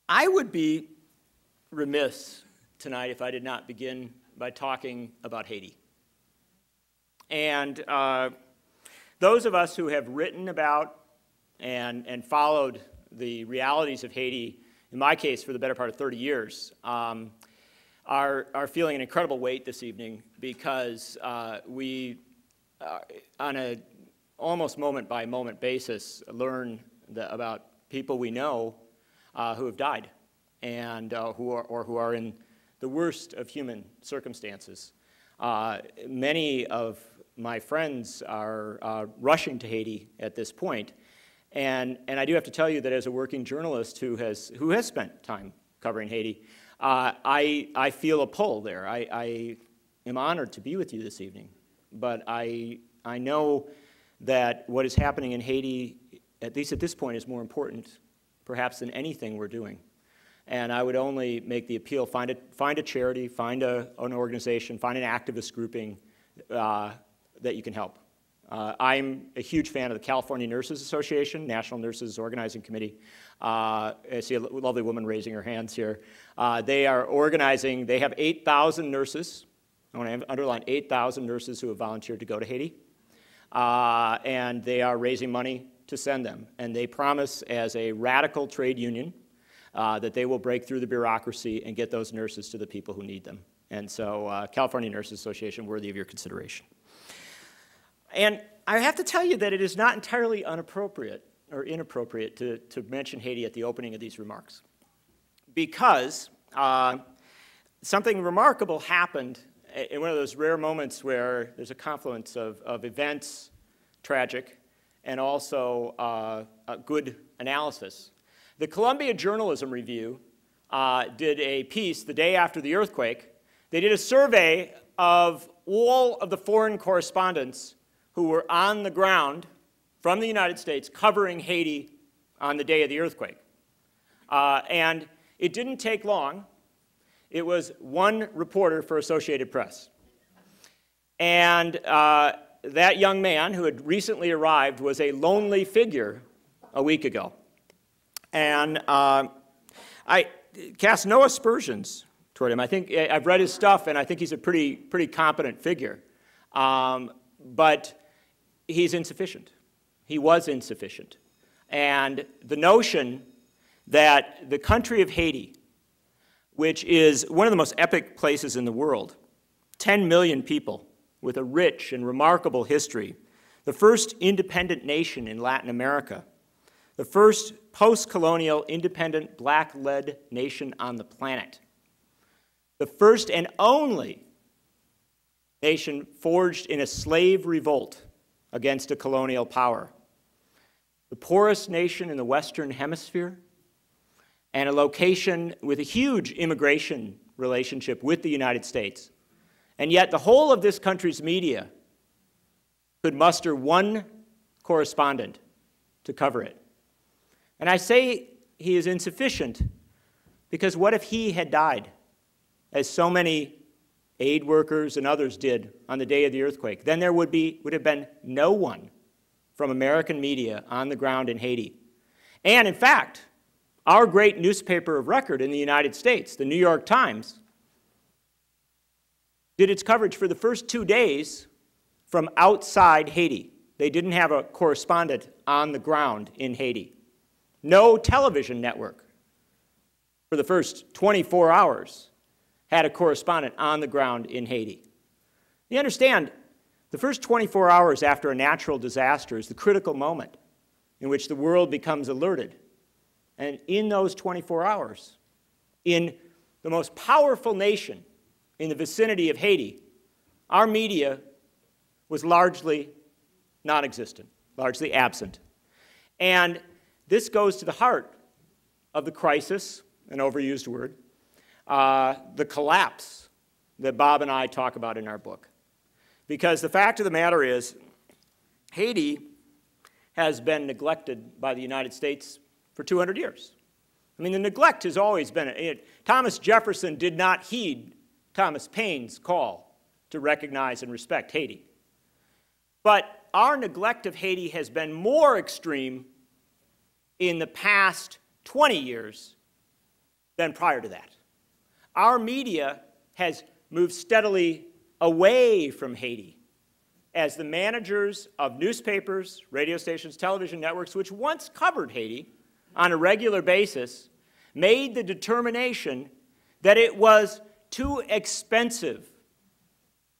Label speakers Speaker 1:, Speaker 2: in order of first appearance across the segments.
Speaker 1: I would be remiss tonight if I did not begin by talking about Haiti. And those of us who have written about and followed the realities of Haiti, in my case for the better part of 30 years, are feeling an incredible weight this evening because we, on an almost moment-by-moment basis, learn about people we know who have died and who are in the worst of human circumstances. Many of my friends are rushing to Haiti at this point, and I do have to tell you that as a working journalist who has spent time covering Haiti, I feel a pull there. I am honored to be with you this evening, but I know that what is happening in Haiti, at least at this point, is more important perhaps than anything we're doing. And I would only make the appeal, find a charity, find an organization, find an activist grouping that you can help. I'm a huge fan of the California Nurses Association, National Nurses Organizing Committee. I see a lovely woman raising her hands here. They are organizing, they have 8,000 nurses. I want to underline 8,000 nurses who have volunteered to go to Haiti. And they are raising money to send them. And they promise, as a radical trade union, that they will break through the bureaucracy and get those nurses to the people who need them. And so California Nurses Association, worthy of your consideration. And I have to tell you that it is not entirely inappropriate to mention Haiti at the opening of these remarks, because something remarkable happened in one of those rare moments where there's a confluence of events, tragic, and also a good analysis. The Columbia Journalism Review did a piece the day after the earthquake. They did a survey of all of the foreign correspondents who were on the ground from the United States covering Haiti on the day of the earthquake. And it didn't take long. It was one reporter for Associated Press. And that young man who had recently arrived was a lonely figure a week ago. And I cast no aspersions toward him. I think I've read his stuff, and I think he's a pretty competent figure. But he's insufficient. He was insufficient. And the notion that the country of Haiti, which is one of the most epic places in the world, 10 million people with a rich and remarkable history, the first independent nation in Latin America, the first post-colonial independent black-led nation on the planet, the first and only nation forged in a slave revolt against a colonial power, the poorest nation in the Western Hemisphere, and a location with a huge immigration relationship with the United States. And yet the whole of this country's media could muster one correspondent to cover it. And I say he is insufficient because what if he had died, as so many aid workers and others did on the day of the earthquake? Then there would have been no one from American media on the ground in Haiti. And in fact, our great newspaper of record in the United States, the New York Times, did its coverage for the first 2 days from outside Haiti. They didn't have a correspondent on the ground in Haiti. No television network for the first 24 hours had a correspondent on the ground in Haiti. You understand, the first 24 hours after a natural disaster is the critical moment in which the world becomes alerted. And in those 24 hours, in the most powerful nation in the vicinity of Haiti, our media was largely non-existent, largely absent. And this goes to the heart of the crisis, an overused word, the collapse that Bob and I talk about in our book. Because the fact of the matter is, Haiti has been neglected by the United States for 200 years. I mean, the neglect has always been, Thomas Jefferson did not heed Thomas Paine's call to recognize and respect Haiti. But our neglect of Haiti has been more extreme in the past 20 years than prior to that. Our media has moved steadily away from Haiti as the managers of newspapers, radio stations, television networks, which once covered Haiti on a regular basis, made the determination that it was too expensive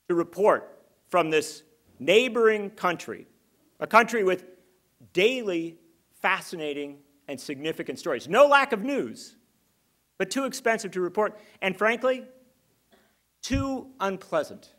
Speaker 1: to report from this neighboring country, a country with daily fascinating and significant stories. No lack of news, but too expensive to report, and frankly, too unpleasant,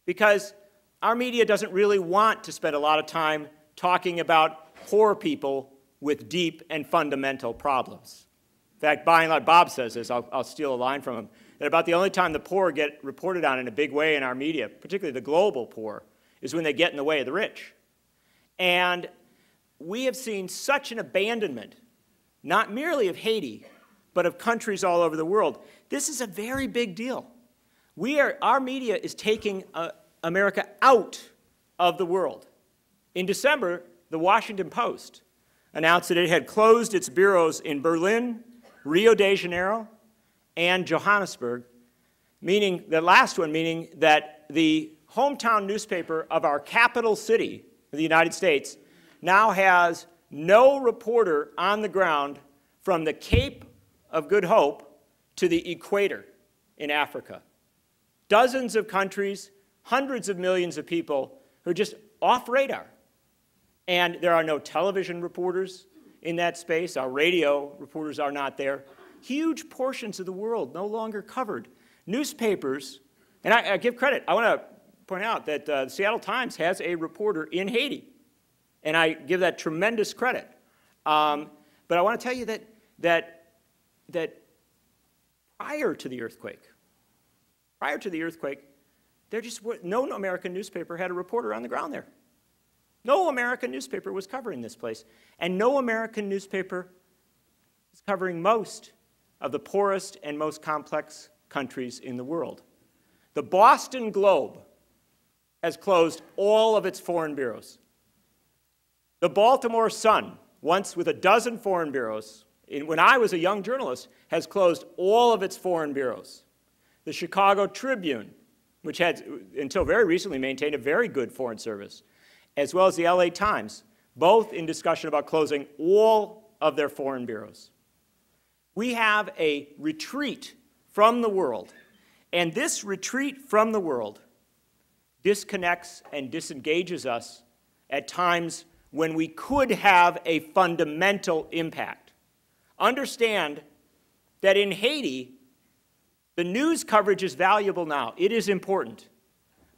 Speaker 1: because our media doesn't really want to spend a lot of time talking about poor people with deep and fundamental problems. In fact, by and large, Bob says this, I'll steal a line from him, that about the only time the poor get reported on in a big way in our media, particularly the global poor, is when they get in the way of the rich. And we have seen such an abandonment, not merely of Haiti, but of countries all over the world. This is a very big deal. Our media is taking America out of the world. In December, the Washington Post announced that it had closed its bureaus in Berlin, Rio de Janeiro, and Johannesburg, meaning the last one meaning that the hometown newspaper of our capital city of the United States now has no reporter on the ground from the Cape of Good Hope to the equator in Africa. Dozens of countries, hundreds of millions of people who are just off radar. And there are no television reporters in that space. Our radio reporters are not there. Huge portions of the world no longer covered. Newspapers, and I give credit. I want to point out that the Seattle Times has a reporter in Haiti, and I give that tremendous credit. But I want to tell you that prior to the earthquake, there just were, no American newspaper had a reporter on the ground there. No American newspaper was covering this place. And no American newspaper is covering most of the poorest and most complex countries in the world. The Boston Globe has closed all of its foreign bureaus. The Baltimore Sun, once with a dozen foreign bureaus, when I was a young journalist, has closed all of its foreign bureaus. The Chicago Tribune, which had, until very recently, maintained a very good foreign service, as well as the LA Times, both in discussion about closing all of their foreign bureaus. We have a retreat from the world, and this retreat from the world disconnects and disengages us at times when we could have a fundamental impact. Understand that in Haiti, the news coverage is valuable now. It is important.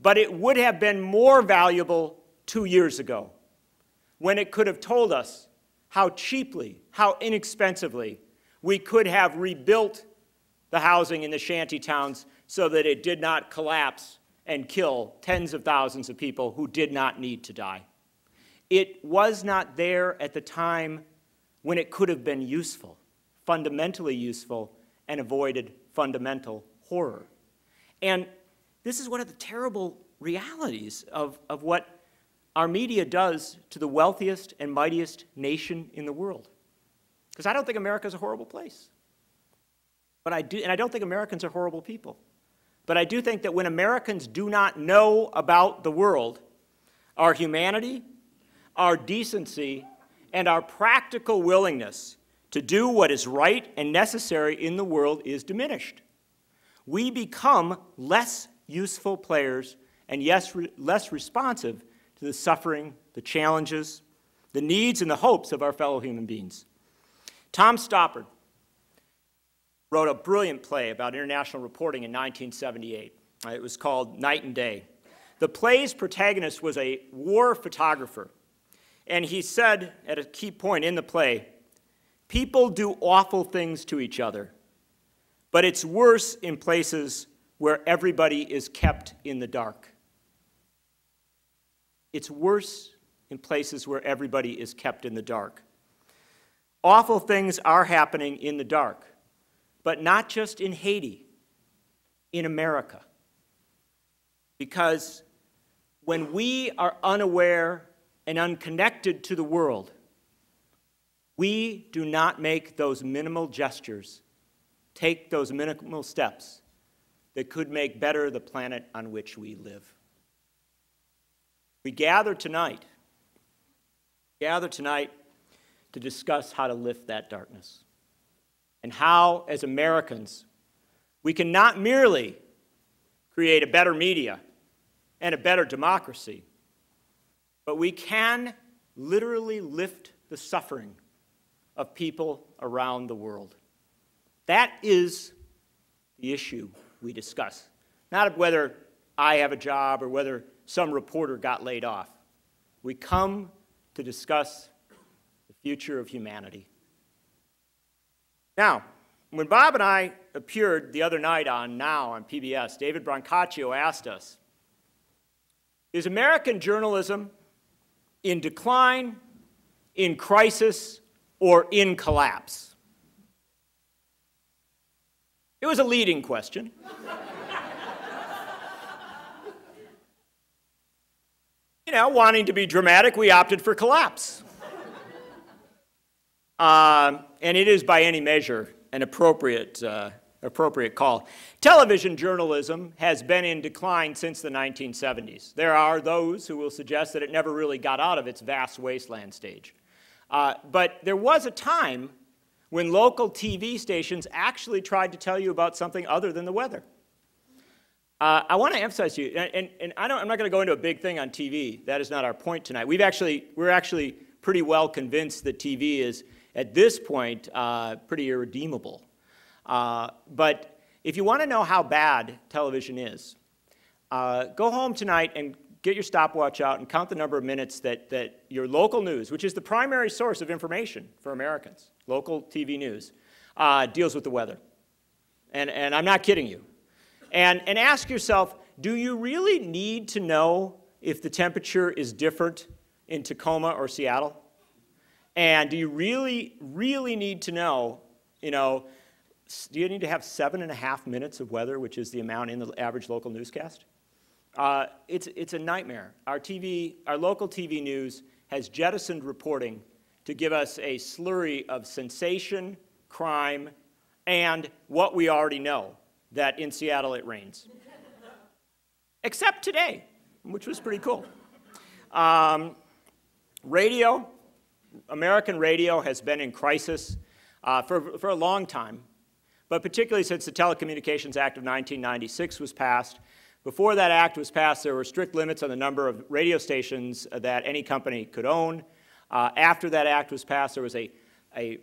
Speaker 1: But it would have been more valuable 2 years ago, when it could have told us how cheaply, how inexpensively we could have rebuilt the housing in the shanty towns so that it did not collapse and kill tens of thousands of people who did not need to die. It was not there at the time when it could have been useful, fundamentally useful, and avoided fundamental horror. And this is one of the terrible realities of what our media does to the wealthiest and mightiest nation in the world. Because I don't think America is a horrible place. But I don't think Americans are horrible people. But I do think that when Americans do not know about the world, our humanity, our decency, and our practical willingness to do what is right and necessary in the world is diminished. We become less useful players and yes, less responsive to the suffering, the challenges, the needs, and the hopes of our fellow human beings. Tom Stoppard wrote a brilliant play about international reporting in 1978. It was called Night and Day. The play's protagonist was a war photographer, and he said at a key point in the play, "People do awful things to each other, but it's worse in places where everybody is kept in the dark." It's worse in places where everybody is kept in the dark. Awful things are happening in the dark, but not just in Haiti, in America. Because when we are unaware and unconnected to the world, we do not make those minimal gestures take those minimal steps that could make better the planet on which we live. We gather tonight to discuss how to lift that darkness and how, as Americans, we can not merely create a better media and a better democracy, but we can literally lift the suffering of people around the world. That is the issue we discuss, not whether I have a job or whether some reporter got laid off. We come to discuss the future of humanity. Now, when Bob and I appeared the other night on PBS, David Brancaccio asked us, is American journalism in decline, in crisis, or in collapse? It was a leading question. You know, wanting to be dramatic, we opted for collapse. And it is by any measure an appropriate call. Television journalism has been in decline since the 1970s. There are those who will suggest that it never really got out of its vast wasteland stage. But there was a time when local TV stations actually tried to tell you about something other than the weather. I want to emphasize to you, and I'm not going to go into a big thing on TV. That is not our point tonight. We're actually pretty well convinced that TV is, at this point, pretty irredeemable. But if you want to know how bad television is, go home tonight and get your stopwatch out and count the number of minutes that your local news, which is the primary source of information for Americans, local TV news, deals with the weather. And I'm not kidding you. And ask yourself, do you really need to know if the temperature is different in Tacoma or Seattle? And do you really, really need to know, do you need to have 7.5 minutes of weather, which is the amount in the average local newscast? It's a nightmare. Our local TV news has jettisoned reporting to give us a slurry of sensation, crime, and what we already know, that in Seattle it rains. Except today, which was pretty cool. Radio, American radio has been in crisis for a long time, but particularly since the Telecommunications Act of 1996 was passed. Before that act was passed, there were strict limits on the number of radio stations that any company could own. After that act was passed, there was a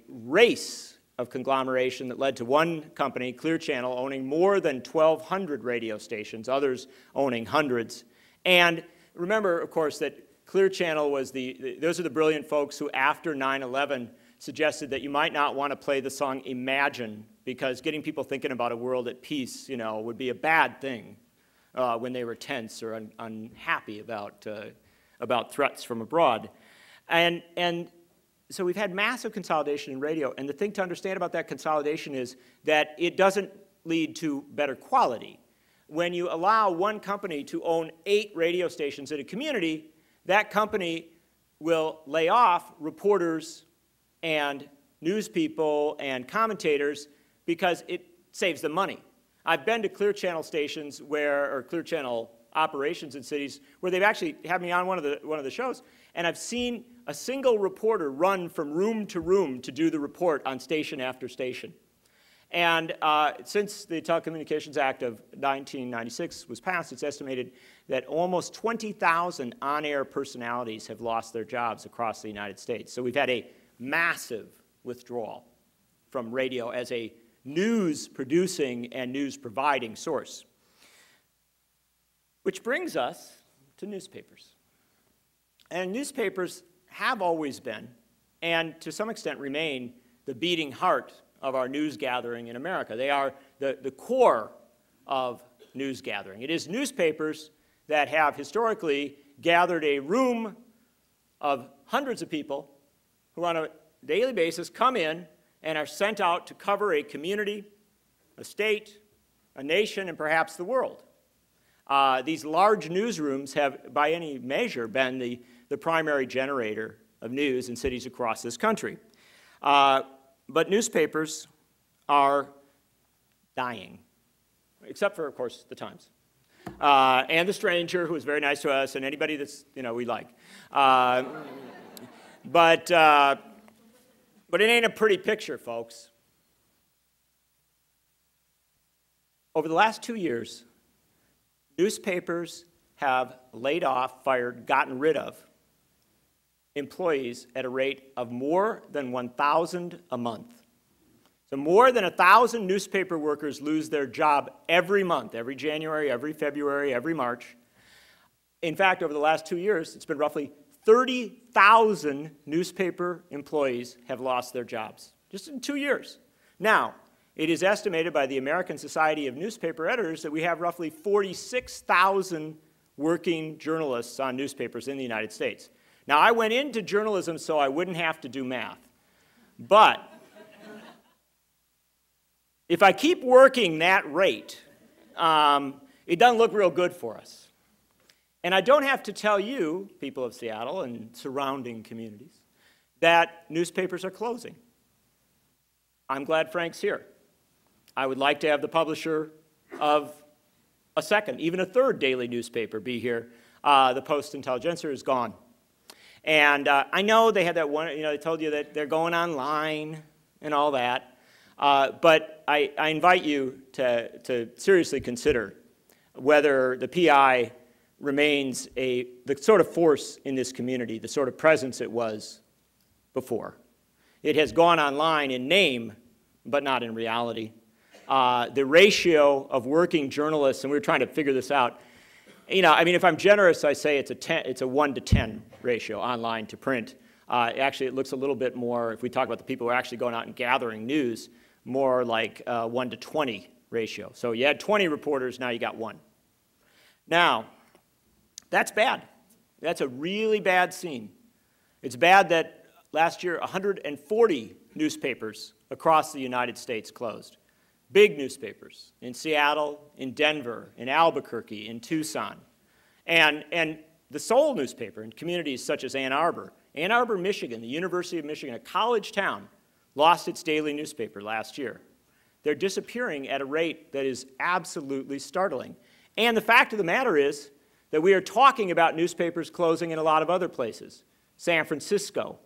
Speaker 1: race of conglomeration that led to one company, Clear Channel, owning more than 1,200 radio stations, others owning hundreds. And remember, of course, that Clear Channel was those are the brilliant folks who, after 9/11, suggested that you might not want to play the song Imagine, because getting people thinking about a world at peace, would be a bad thing when they were tense or unhappy about threats from abroad. And so we've had massive consolidation in radio, and the thing to understand about that consolidation is that it doesn't lead to better quality. When you allow one company to own 8 radio stations in a community, that company will lay off reporters and news people and commentators because it saves them money. I've been to Clear Channel stations or Clear Channel operations in cities where they've actually had me on one of the shows, and I've seen a single reporter run from room to room to do the report on station after station. And since the Telecommunications Act of 1996 was passed, it's estimated that almost 20,000 on-air personalities have lost their jobs across the United States. So we've had a massive withdrawal from radio as a news-producing and news-providing source. Which brings us to newspapers. And newspapers have always been, and to some extent remain, the beating heart of our news gathering in America. They are the core of news gathering. It is newspapers that have historically gathered a room of hundreds of people who on a daily basis come in and are sent out to cover a community, a state, a nation, and perhaps the world. These large newsrooms have, by any measure, been the primary generator of news in cities across this country. But newspapers are dying, except for, of course, the Times. And the Stranger, who was very nice to us, and anybody that's, we like. But it ain't a pretty picture, folks. Over the last 2 years, newspapers have laid off, fired, gotten rid of employees at a rate of more than 1,000 a month. So more than 1,000 newspaper workers lose their job every month, every January, every February, every March. In fact, over the last 2 years, it's been roughly 30,000 newspaper employees have lost their jobs, just in 2 years. Now, it is estimated by the American Society of Newspaper Editors that we have roughly 46,000 working journalists on newspapers in the United States. Now, I went into journalism so I wouldn't have to do math. But if I keep working that rate, it doesn't look real good for us. And I don't have to tell you, people of Seattle and surrounding communities, that newspapers are closing. I'm glad Frank's here. I would like to have the publisher of a second, even a third daily newspaper be here. The Post-Intelligencer is gone. And I know they had that one, they told you that they're going online and all that. But I invite you to seriously consider whether the PI remains the sort of force in this community, the sort of presence it was before. It has gone online in name, but not in reality. The ratio of working journalists, and we were trying to figure this out, if I'm generous, I say it's a 1 to 10 ratio, online to print. Actually, it looks a little bit more, if we talk about the people who are actually going out and gathering news, more like 1 to 20 ratio. So you had 20 reporters, now you got 1. Now, that's bad. That's a really bad scene. It's bad that last year 140 newspapers across the United States closed. Big newspapers in Seattle, in Denver, in Albuquerque, in Tucson. And the sole newspaper in communities such as Ann Arbor, Michigan, the University of Michigan, a college town, lost its daily newspaper last year. They're disappearing at a rate that is absolutely startling. And the fact of the matter is that we are talking about newspapers closing in a lot of other places. San Francisco,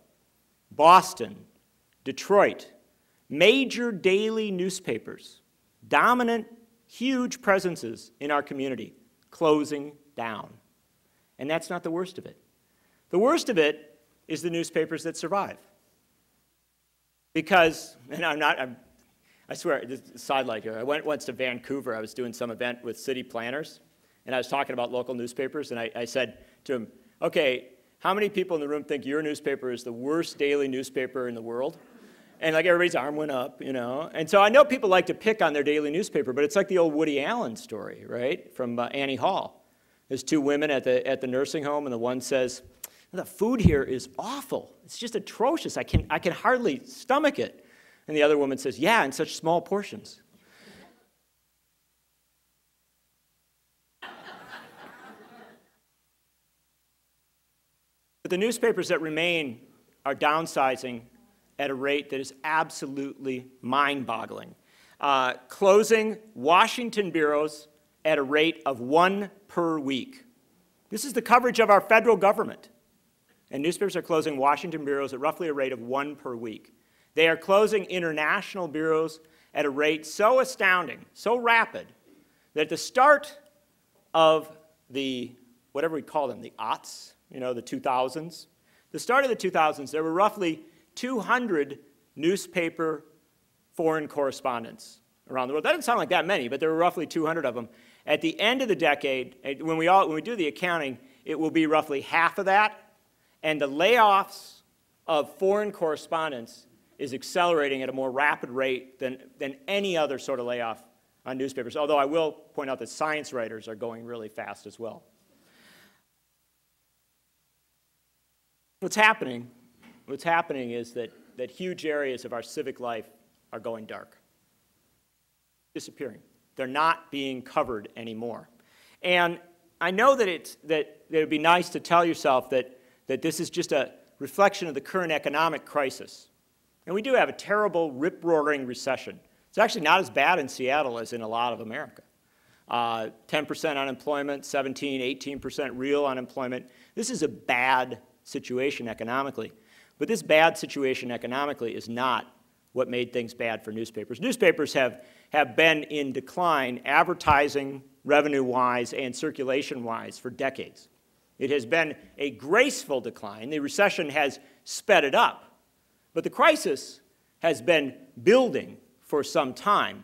Speaker 1: Boston, Detroit, major daily newspapers, dominant, huge presences in our community, closing down. And that's not the worst of it. The worst of it is the newspapers that survive. Because, and I swear, this is a sidelight here. I went once to Vancouver. I was doing some event with city planners, and I was talking about local newspapers, and I said to them, okay, how many people in the room think your newspaper is the worst daily newspaper in the world? And like everybody's arm went up, And so I know people like to pick on their daily newspaper, but it's like the old Woody Allen story, right, from Annie Hall. There's 2 women at the nursing home, and the one says, the food here is awful. It's just atrocious. I can hardly stomach it. And the other woman says, yeah, in such small portions. But the newspapers that remain are downsizing at a rate that is absolutely mind-boggling. Closing Washington bureaus at a rate of 1 per week. This is the coverage of our federal government. And newspapers are closing Washington bureaus at roughly a rate of 1 per week. They are closing international bureaus at a rate so astounding, so rapid, that at the start of the, whatever we call them, the aughts, the 2000s, the start of the 2000s, there were roughly 200 newspaper foreign correspondents around the world. That doesn't sound like that many, but there were roughly 200 of them. At the end of the decade, when we do the accounting, it will be roughly half of that, and the layoffs of foreign correspondents is accelerating at a more rapid rate than any other sort of layoff on newspapers, although I will point out that science writers are going really fast as well. What's happening is that huge areas of our civic life are going dark, disappearing. They're not being covered anymore. And I know that it would be nice to tell yourself that this is just a reflection of the current economic crisis. And we do have a terrible, rip-roaring recession. It's actually not as bad in Seattle as in a lot of America. 10% unemployment, 17, 18% real unemployment. This is a bad situation economically. But this bad situation economically is not what made things bad for newspapers. Newspapers have been in decline, advertising revenue-wise and circulation-wise, for decades. It has been a graceful decline. The recession has sped it up. But the crisis has been building for some time.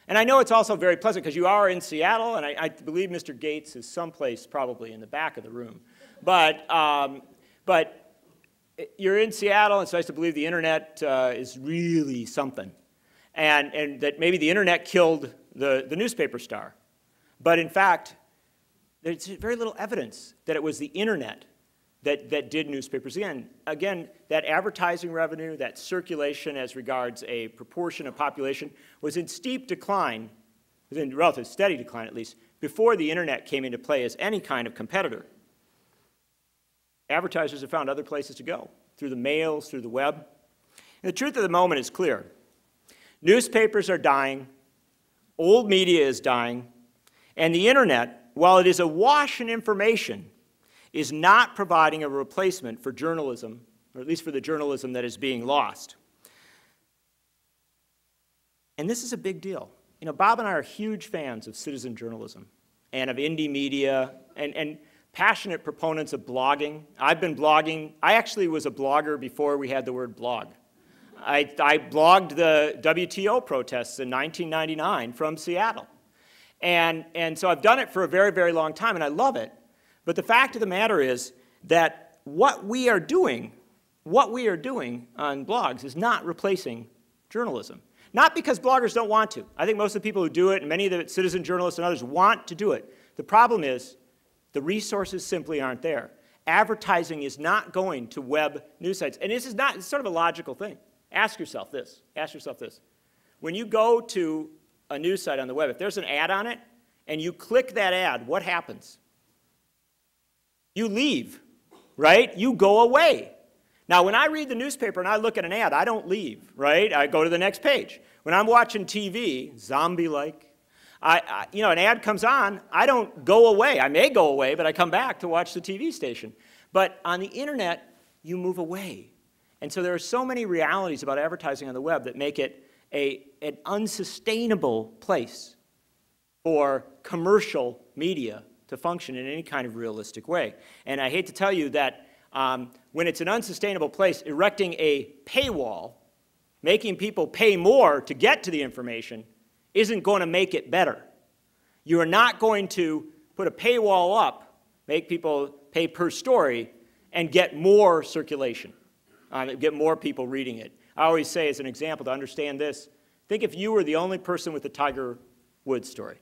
Speaker 1: And I know it's also very pleasant because you are in Seattle, and I believe Mr. Gates is someplace probably in the back of the room. But you're in Seattle, and it's nice to believe the internet is really something. And that maybe the internet killed the newspaper star. But in fact, there's very little evidence that it was the internet that did newspapers. Again, that advertising revenue, that circulation as regards a proportion of population was in steep decline, was in relative steady decline at least, before the internet came into play as any kind of competitor. Advertisers have found other places to go, through the mails, through the web. And the truth of the moment is clear. Newspapers are dying, old media is dying, and the internet, while it is awash in information, is not providing a replacement for journalism, or at least for the journalism that is being lost. And this is a big deal. You know, Bob and I are huge fans of citizen journalism and of indie media and passionate proponents of blogging. I've been blogging. I actually was a blogger before we had the word blog. I blogged the WTO protests in 1999 from Seattle. And so I've done it for a very, very long time, and I love it. But the fact of the matter is that what we are doing on blogs is not replacing journalism. Not because bloggers don't want to. I think most of the people who do it, and many of the citizen journalists and others, want to do it. The problem is the resources simply aren't there. Advertising is not going to web news sites. And this is not, it's sort of a logical thing. Ask yourself this. Ask yourself this. When you go to a news site on the web, if there's an ad on it, and you click that ad, what happens? You leave, right? You go away. Now, when I read the newspaper and I look at an ad, I don't leave, right? I go to the next page. When I'm watching TV, zombie-like, you know, an ad comes on, I don't go away. I may go away, but I come back to watch the TV station. But on the internet, you move away. And so there are so many realities about advertising on the web that make it an unsustainable place for commercial media to function in any kind of realistic way. And I hate to tell you that when it's an unsustainable place, erecting a paywall, making people pay more to get to the information, isn't going to make it better. You are not going to put a paywall up, make people pay per story, and get more circulation, get more people reading it. I always say as an example to understand this, think if you were the only person with the Tiger Woods story.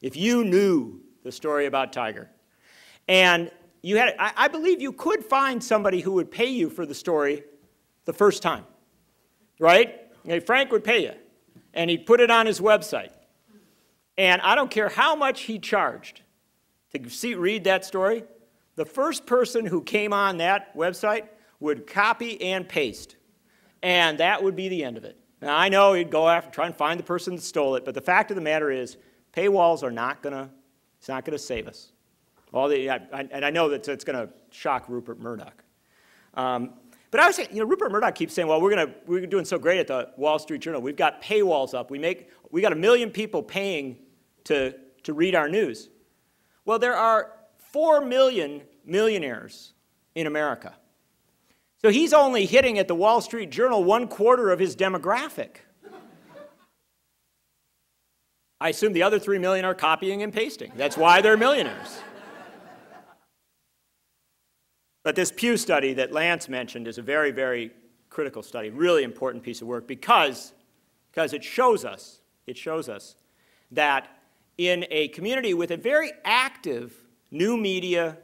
Speaker 1: If you knew the story about Tiger, and you had, I believe you could find somebody who would pay you for the story the first time, right? Frank would pay you, and he'd put it on his website. And I don't care how much he charged to read that story, the first person who came on that website would copy and paste, and that would be the end of it. Now, I know he'd go after, try and find the person that stole it, but the fact of the matter is, paywalls are not going to, it's not going to save us. And I know that it's going to shock Rupert Murdoch. But I was saying, you know, Rupert Murdoch keeps saying, well, we're doing so great at the Wall Street Journal. We've got paywalls up. We got 1 million people paying to read our news. Well, there are 4 million millionaires in America. So he's only hitting at the Wall Street Journal 1/4 of his demographic. I assume the other 3 million are copying and pasting. That's why they're millionaires. But this Pew study that Lance mentioned is a very, very critical study, really important piece of work because it shows us that in a community with a very active new media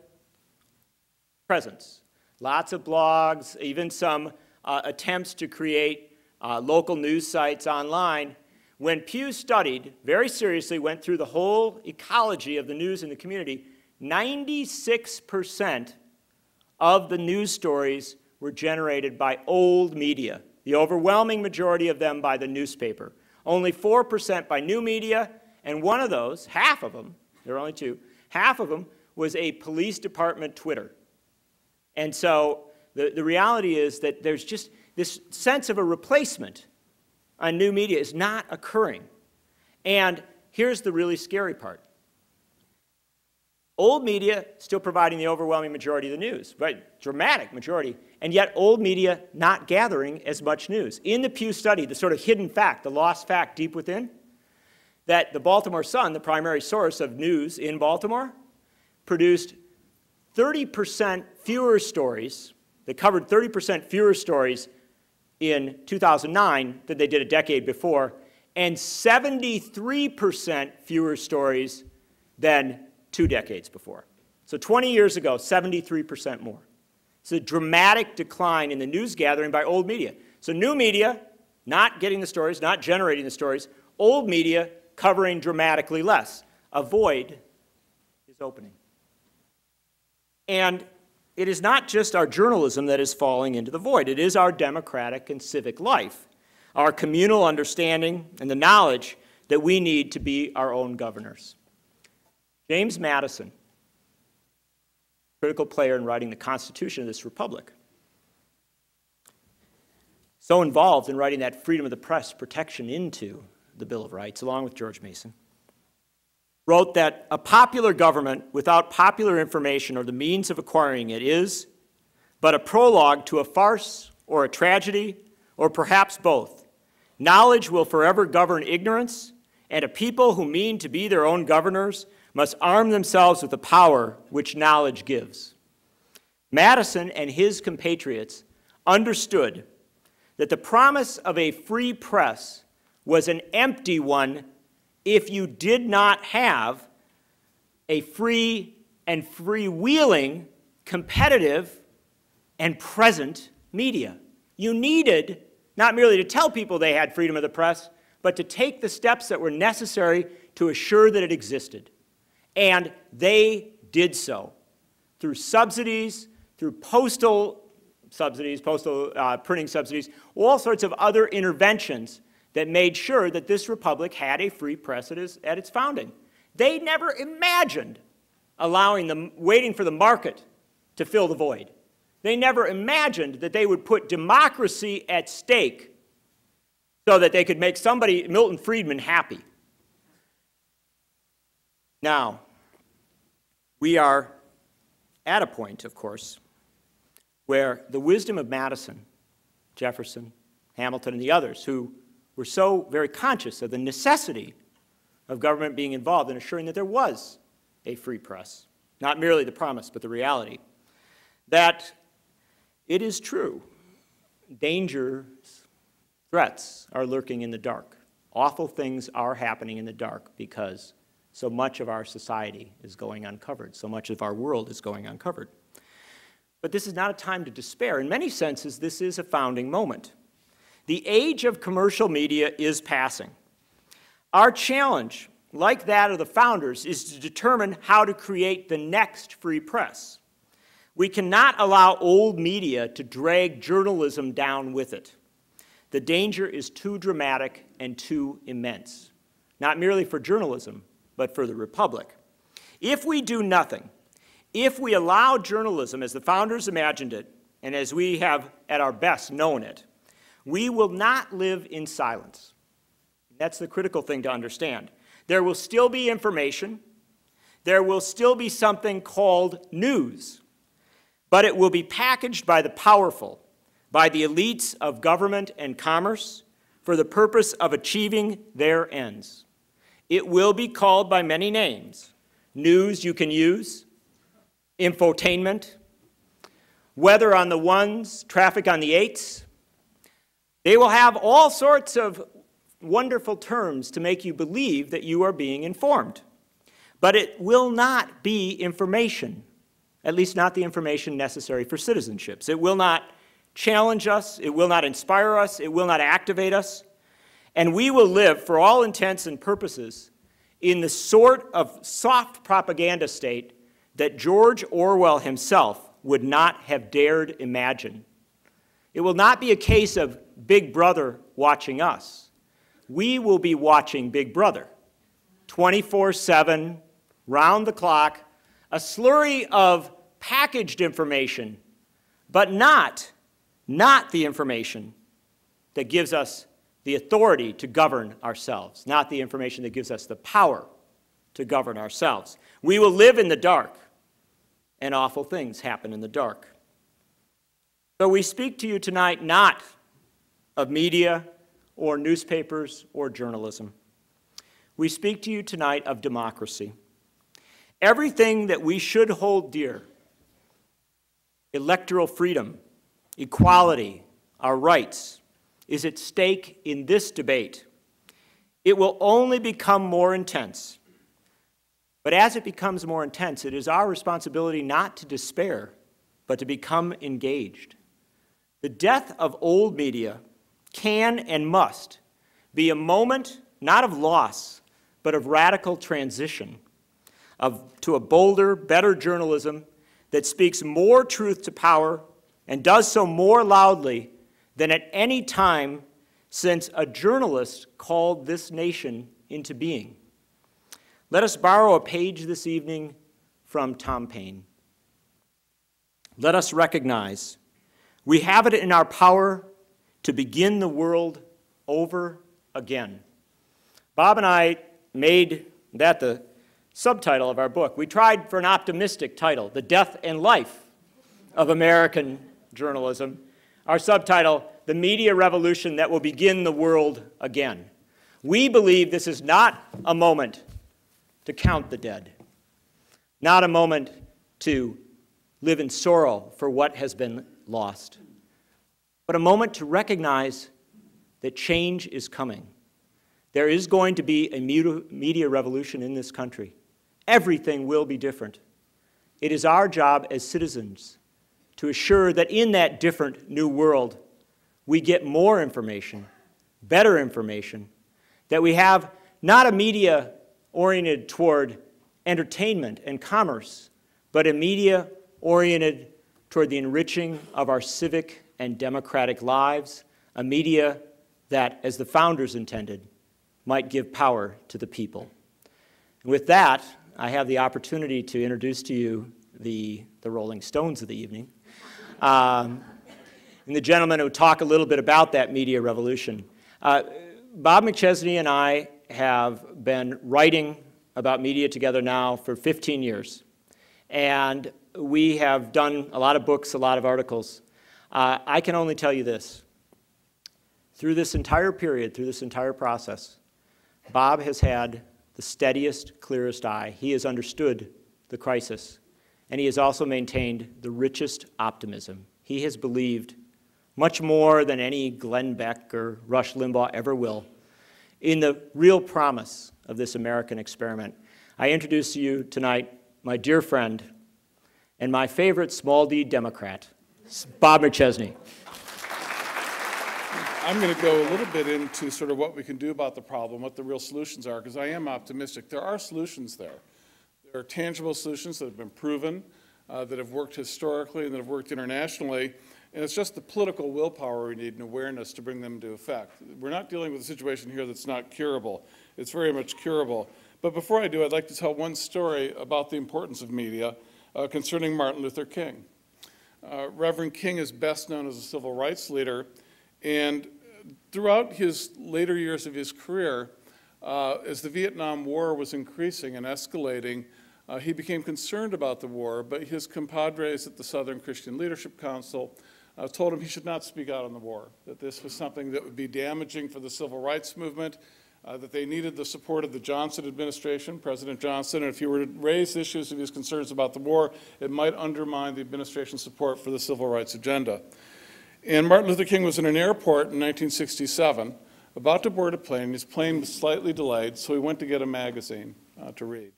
Speaker 1: presence, lots of blogs, even some attempts to create local news sites online, when Pew studied, very seriously, went through the whole ecology of the news in the community, 96% of the news stories were generated by old media, the overwhelming majority of them by the newspaper. only 4% by new media, and one of those, half of them, there are only two, half of them was a police department Twitter. And so the reality is that there's just this sense of a replacement on new media is not occurring. And here's the really scary part. Old media still providing the overwhelming majority of the news, right? Dramatic majority, and yet old media not gathering as much news. In the Pew study, the sort of hidden fact, the lost fact deep within, that the Baltimore Sun, the primary source of news in Baltimore, produced 30% fewer stories, they covered 30% fewer stories in 2009 than they did a decade before, and 73% fewer stories than 2 decades before. So 20 years ago, 73% more. It's a dramatic decline in the news gathering by old media. So new media, not getting the stories, not generating the stories. Old media covering dramatically less. A void is opening. And it is not just our journalism that is falling into the void. It is our democratic and civic life, our communal understanding and the knowledge that we need to be our own governors. James Madison, critical player in writing the Constitution of this republic, so involved in writing that freedom of the press protection into the Bill of Rights, along with George Mason, wrote that a popular government without popular information or the means of acquiring it is but a prologue to a farce or a tragedy or perhaps both. Knowledge will forever govern ignorance, and a people who mean to be their own governors must arm themselves with the power which knowledge gives. Madison and his compatriots understood that the promise of a free press was an empty one if you did not have a free and freewheeling, competitive, and present media. You needed not merely to tell people they had freedom of the press, but to take the steps that were necessary to assure that it existed. And they did so through subsidies, through postal subsidies, printing subsidies, all sorts of other interventions that made sure that this republic had a free press at its founding. They never imagined waiting for the market to fill the void. They never imagined that they would put democracy at stake so that they could make somebody, Milton Friedman, happy. Now, we are at a point, of course, where the wisdom of Madison, Jefferson, Hamilton, and the others who were so very conscious of the necessity of government being involved in assuring that there was a free press, not merely the promise, but the reality, that it is true, dangers, threats are lurking in the dark. Awful things are happening in the dark because so much of our society is going uncovered. So much of our world is going uncovered. But this is not a time to despair. In many senses, this is a founding moment. The age of commercial media is passing. Our challenge, like that of the founders, is to determine how to create the next free press. We cannot allow old media to drag journalism down with it. The danger is too dramatic and too immense, not merely for journalism, but for the republic. If we do nothing, if we allow journalism as the founders imagined it, and as we have at our best known it, we will not live in silence. That's the critical thing to understand. There will still be information. There will still be something called news, but it will be packaged by the powerful, by the elites of government and commerce, for the purpose of achieving their ends. It will be called by many names: news you can use, infotainment, weather on the ones, traffic on the eights. They will have all sorts of wonderful terms to make you believe that you are being informed. But it will not be information, at least not the information necessary for citizenships. It will not challenge us, it will not inspire us, it will not activate us, and we will live, for all intents and purposes, in the sort of soft propaganda state that George Orwell himself would not have dared imagine. It will not be a case of Big Brother watching us. we will be watching Big Brother 24/7, round the clock, a slurry of packaged information, but not the information that gives us the authority to govern ourselves, not the information that gives us the power to govern ourselves. We will live in the dark, and awful things happen in the dark. So we speak to you tonight not of media or newspapers or journalism. We speak to you tonight of democracy. Everything that we should hold dear, electoral freedom, equality, our rights, is at stake in this debate. It will only become more intense. But as it becomes more intense, it is our responsibility not to despair, but to become engaged. The death of old media can and must be a moment not of loss, but of radical transition to a bolder, better journalism that speaks more truth to power and does so more loudly than at any time since a journalist called this nation into being. Let us borrow a page this evening from Tom Paine. Let us recognize we have it in our power to begin the world over again. Bob and I made that the subtitle of our book. We tried for an optimistic title, The Death and Life of American Journalism. Our subtitle, The Media Revolution That Will Begin the World Again. We believe this is not a moment to count the dead, not a moment to live in sorrow for what has been lost, but a moment to recognize that change is coming. There is going to be a media revolution in this country. Everything will be different. It is our job as citizens to assure that in that different new world, we get more information, better information, that we have not a media oriented toward entertainment and commerce, but a media oriented toward the enriching of our civic and democratic lives, a media that, as the founders intended, might give power to the people. And with that, I have the opportunity to introduce to you the Rolling Stones of the evening, and the gentleman who talk a little bit about that media revolution. Bob McChesney and I have been writing about media together now for 15 years. And we have done a lot of books, a lot of articles. I can only tell you this. Through this entire period, through this entire process, Bob has had the steadiest, clearest eye. He has understood the crisis, and he has also maintained the richest optimism. He has believed much more than any Glenn Beck or Rush Limbaugh ever will in the real promise of this American experiment. I introduce to you tonight my dear friend and my favorite small d Democrat, Bob McChesney.
Speaker 2: I'm going to go a little bit into sort of what we can do about the problem, what the real solutions are, because I am optimistic. There are solutions there. There are tangible solutions that have been proven, that have worked historically and that have worked internationally, and it's just the political willpower we need and awareness to bring them into effect. We're not dealing with a situation here that's not curable. It's very much curable. But before I do, I'd like to tell one story about the importance of media concerning Martin Luther King. Reverend King is best known as a civil rights leader, and throughout his later years of his career, as the Vietnam War was increasing and escalating, he became concerned about the war, but his compadres at the Southern Christian Leadership Council told him he should not speak out on the war, that this was something that would be damaging for the civil rights movement, that they needed the support of the Johnson administration, President Johnson, and if he were to raise issues of his concerns about the war, it might undermine the administration's support for the civil rights agenda. And Martin Luther King was in an airport in 1967, about to board a plane. His plane was slightly delayed, so he went to get a magazine to read.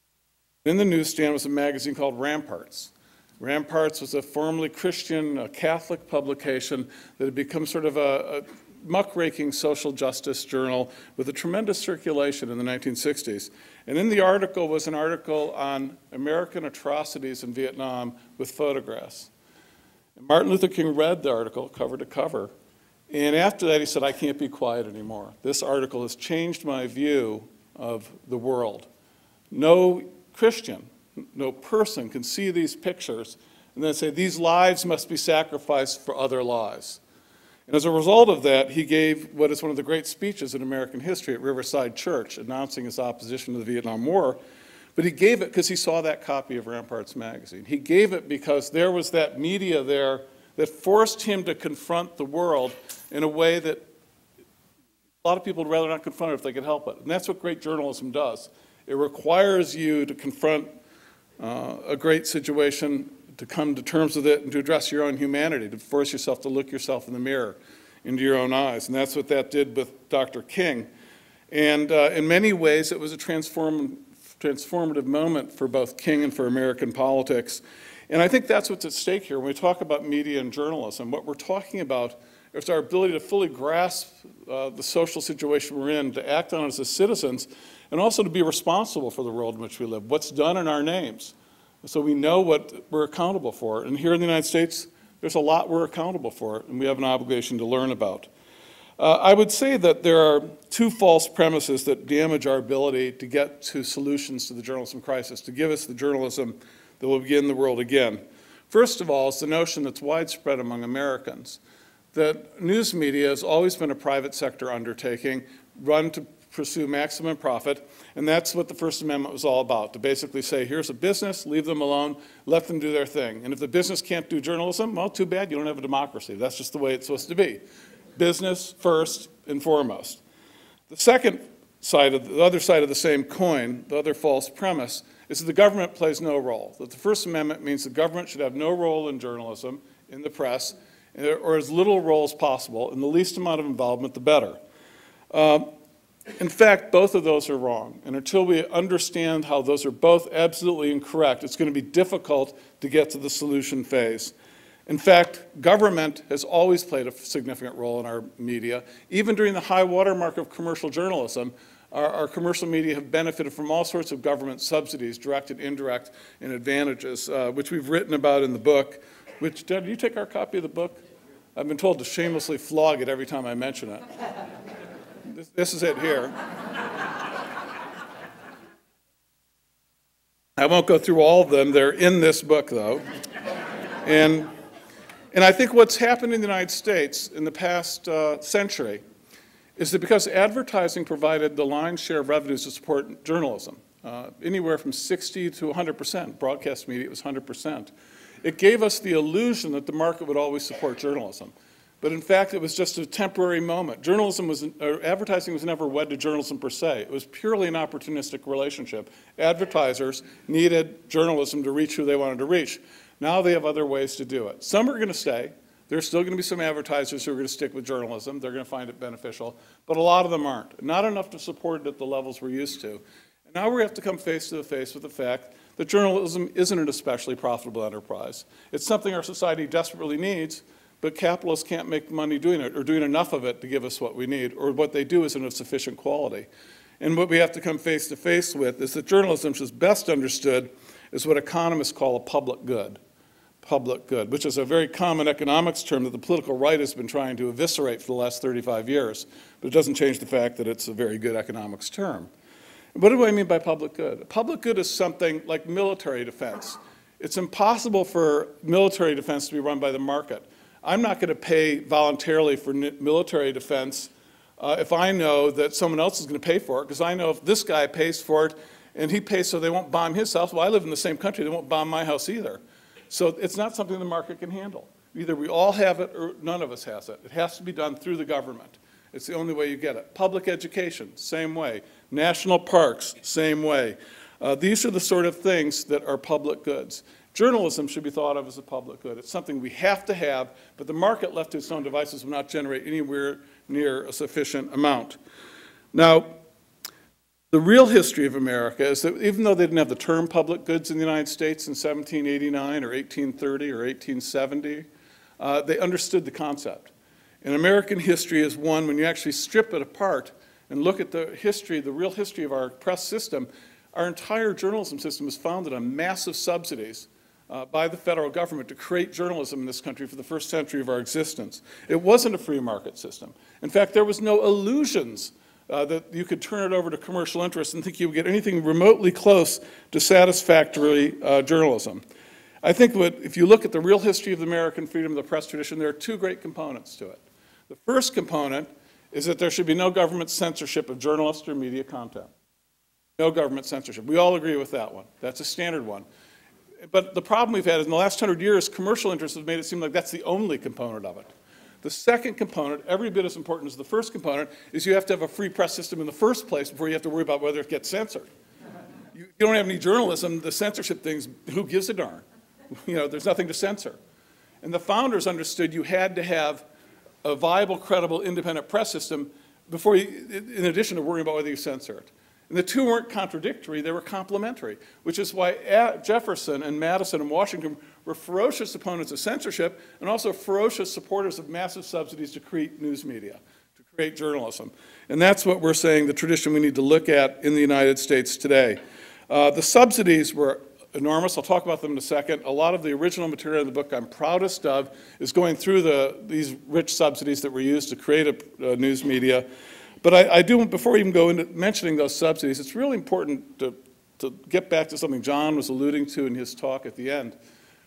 Speaker 2: In the newsstand was a magazine called Ramparts. Ramparts was a formerly Christian, Catholic publication that had become sort of a muckraking social justice journal with a tremendous circulation in the 1960s. And in the article was an article on American atrocities in Vietnam with photographs. And Martin Luther King read the article cover to cover, And after that, he said, I can't be quiet anymore. This article has changed my view of the world. No Christian, no person can see these pictures and then say, these lives must be sacrificed for other lives. And as a result of that, he gave what is one of the great speeches in American history at Riverside Church, announcing his opposition to the Vietnam War. But he gave it because he saw that copy of Ramparts magazine. He gave it because there was that media there that forced him to confront the world in a way that a lot of people would rather not confront it if they could help it. And that's what great journalism does. It requires you to confront a great situation, to come to terms with it, and to address your own humanity, to force yourself to look yourself in the mirror into your own eyes. And that's what that did with Dr. King. And in many ways, it was a transformative moment for both King and for American politics. And I think that's what's at stake here. When we talk about media and journalism, what we're talking about is our ability to fully grasp the social situation we're in, to act on it as citizens, and also to be responsible for the world in which we live, what's done in our names. So we know what we're accountable for. And here in the United States, there's a lot we're accountable for, and we have an obligation to learn about. I would say that there are two false premises that damage our ability to get to solutions to the journalism crisis, to give us the journalism that will begin the world again. First of all, it's the notion that's widespread among Americans that news media has always been a private sector undertaking run to pursue maximum profit, and that's what the First Amendment was all about, to basically say, here's a business, leave them alone, let them do their thing. And if the business can't do journalism, well, too bad, you don't have a democracy. That's just the way it's supposed to be. Business first and foremost. The second side of the other side of the same coin, the other false premise, is that the government plays no role. That the First Amendment means the government should have no role in journalism, in the press, or as little role as possible, and the least amount of involvement, the better. In fact, both of those are wrong. And until we understand how those are both absolutely incorrect, it's going to be difficult to get to the solution phase. In fact, government has always played a significant role in our media. Even during the high watermark of commercial journalism, our commercial media have benefited from all sorts of government subsidies, direct and indirect, and advantages, which we've written about in the book. Which, Dad, did you take our copy of the book? I've been told to shamelessly flog it every time I mention it. This is it here. I won't go through all of them. They're in this book, though. And I think what's happened in the United States in the past century is that because advertising provided the lion's share of revenues to support journalism, anywhere from 60 to 100%, broadcast media was 100%, it gave us the illusion that the market would always support journalism. But in fact, it was just a temporary moment. Advertising was never wed to journalism per se. It was purely an opportunistic relationship. Advertisers needed journalism to reach who they wanted to reach. Now they have other ways to do it. Some are going to stay. There's still going to be some advertisers who are going to stick with journalism. They're going to find it beneficial. But a lot of them aren't. Not enough to support it at the levels we're used to. And now we have to come face to face with the fact that journalism isn't an especially profitable enterprise. It's something our society desperately needs, but capitalists can't make money doing it or doing enough of it to give us what we need, or what they do isn't of sufficient quality. And what we have to come face to face with is that journalism is best understood as what economists call a public good. Public good, which is a very common economics term that the political right has been trying to eviscerate for the last 35 years, but it doesn't change the fact that it's a very good economics term. What do I mean by public good? Public good is something like military defense. It's impossible for military defense to be run by the market. I'm not going to pay voluntarily for military defense if I know that someone else is going to pay for it, because I know if this guy pays for it and he pays so they won't bomb his house, well, I live in the same country, they won't bomb my house either. So it's not something the market can handle. Either we all have it or none of us has it. It has to be done through the government. It's the only way you get it. Public education, same way. National parks, same way. These are the sort of things that are public goods. Journalism should be thought of as a public good. It's something we have to have, but the market left to its own devices will not generate anywhere near a sufficient amount. Now, the real history of America is that even though they didn't have the term public goods in the United States in 1789 or 1830 or 1870, they understood the concept. And American history is one, when you actually strip it apart and look at the history, the real history of our press system, our entire journalism system is founded on massive subsidies by the federal government to create journalism in this country for the first century of our existence. It wasn't a free market system. In fact, there was no illusions that you could turn it over to commercial interests and think you would get anything remotely close to satisfactory journalism. I think if you look at the real history of the American freedom of the press tradition, there are two great components to it. The first component is that there should be no government censorship of journalists or media content. No government censorship. We all agree with that one. That's a standard one. But the problem we've had is in the last 100 years, commercial interests have made it seem like that's the only component of it. The second component, every bit as important as the first component, is you have to have a free press system in the first place before you have to worry about whether it gets censored. You don't have any journalism, the censorship things, who gives a darn? You know, there's nothing to censor. And the founders understood you had to have a viable, credible, independent press system before you, in addition to worrying about whether you censor it. And the two weren't contradictory, they were complementary, which is why Jefferson and Madison and Washington were ferocious opponents of censorship and also ferocious supporters of massive subsidies to create news media, to create journalism. And that's what we're saying, the tradition we need to look at in the United States today. The subsidies were enormous. I'll talk about them in a second. A lot of the original material in the book I'm proudest of is going through these rich subsidies that were used to create a news media. But I do, before we even go into mentioning those subsidies, it's really important to get back to something John was alluding to in his talk at the end,